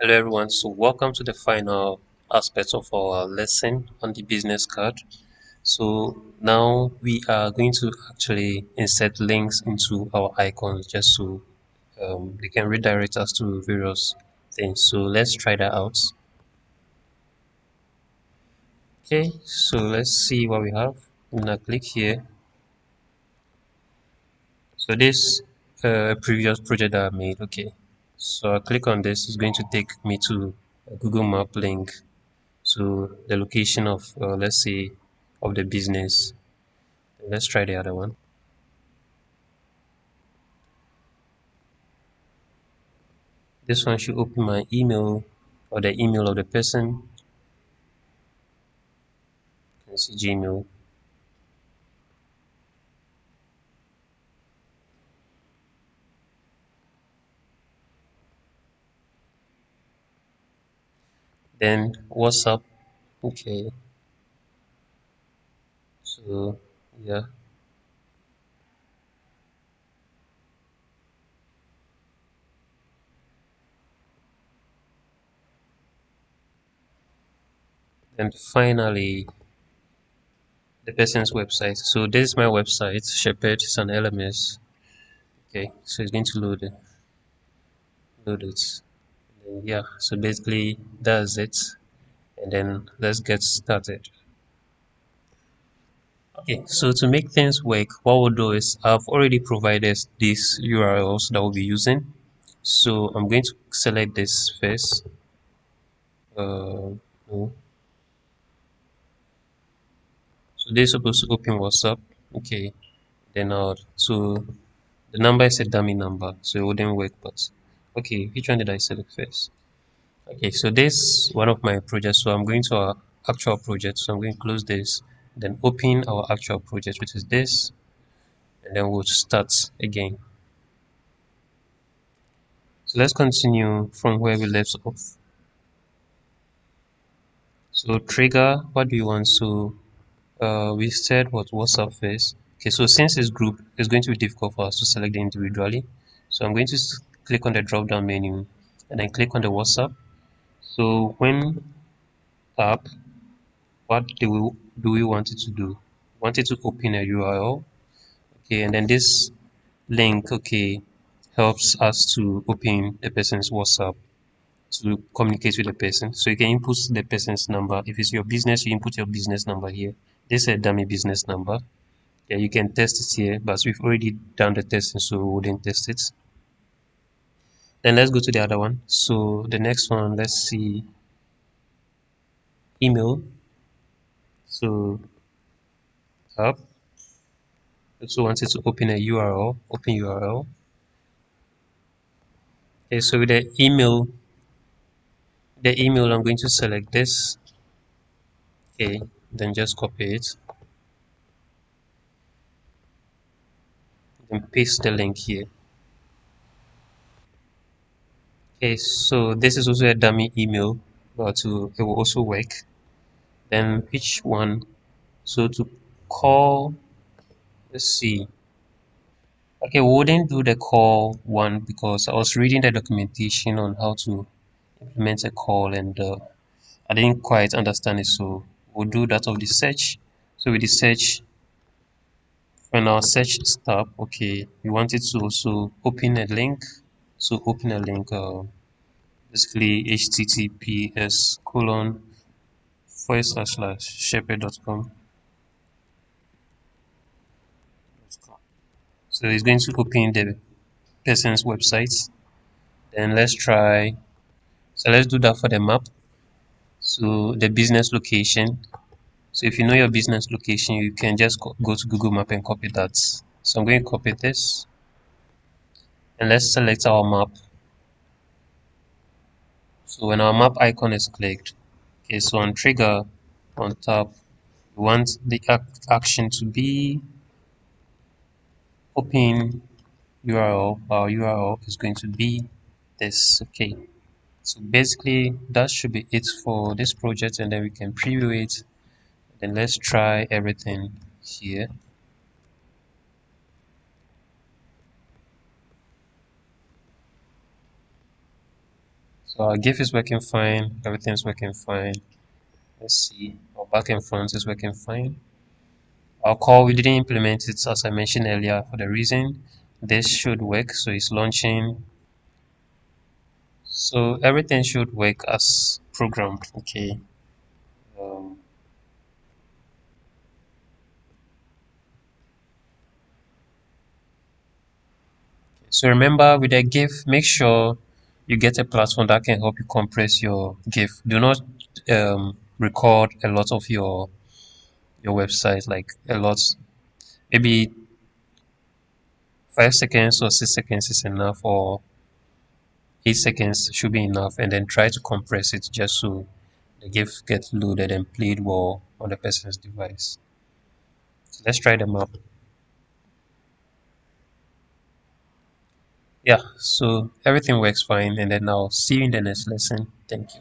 Hello everyone, so welcome to the final aspect of our lesson on the business card. So now we are going to actually insert links into our icons just so they can redirect us to various things. So let's try that out. Okay, so let's see what we have. I'm gonna click here. So this previous project that I made, okay. So I click on this, it's going to take me to a Google Map link. So the location of let's say of the business. Let's try the other one. This one should open my email or the email of the person. You can see Gmail. Then WhatsApp. Okay. So yeah. Then finally the person's website. So this is my website, Shepherd. It's an LMS. Okay. So it's going to load it. And yeah. So basically that's it. And then let's get started. Okay, so to make things work, what we'll do is I've already provided these URLs that we'll be using. So I'm going to select this first. No. So this is supposed to open WhatsApp. Okay, then so the number is a dummy number, so it wouldn't work. But okay, which one did I select first? Okay, so this one of my projects. So I'm going to our actual project. So I'm going to close this, then open our actual project, which is this, and then we'll start again. So let's continue from where we left off. So trigger, what do you want? So we said what WhatsApp first. Okay, so since it's group, it's going to be difficult for us to select them individually. So I'm going to click on the drop down menu and then click on the WhatsApp. So when up, what do we want it to do? Want it to open a URL. Okay, and then this link, okay, helps us to open the person's WhatsApp to communicate with the person. So you can input the person's number. If it's your business, you input your business number here. This is a dummy business number. Yeah, you can test it here, but we've already done the testing, so we wouldn't test it. Then let's go to the other one. So the next one, let's see, email. So up. So wanted to open a URL, open URL. Okay, so with the email, I'm going to select this. Okay, then just copy it, then paste the link here. Okay, so this is also a dummy email, but it will also work. Then which one? So to call, let's see. Okay, we wouldn't do the call one because I was reading the documentation on how to implement a call and I didn't quite understand it. So we'll do that of the search. So with the search, when our search stop, okay, we want it to also open a link. So open a link, basically https colon / shepherd.com. So it's going to open the person's website. Then let's try. So let's do that for the map. So the business location. So if you know your business location, you can just go to Google Map and copy that. So I'm going to copy this and let's select our map. So when our map icon is clicked, okay, so on trigger on top, we want the action to be open URL. Our URL is going to be this. Okay. So basically that should be it for this project and then we can preview it. Then let's try everything here. So our GIF is working fine, everything's working fine. Let's see, our back and front is working fine. Our call, we didn't implement it as I mentioned earlier for the reason this should work. So it's launching. So everything should work as programmed. Okay. Um, so remember with a GIF, make sure you get a platform that can help you compress your GIF. Do not record a lot of your website, like a lot. Maybe 5 seconds or 6 seconds is enough, or 8 seconds should be enough, and then try to compress it just so the GIF gets loaded and played well on the person's device. So let's try them out. Yeah, so everything works fine, and then I'll see you in the next lesson. Thank you.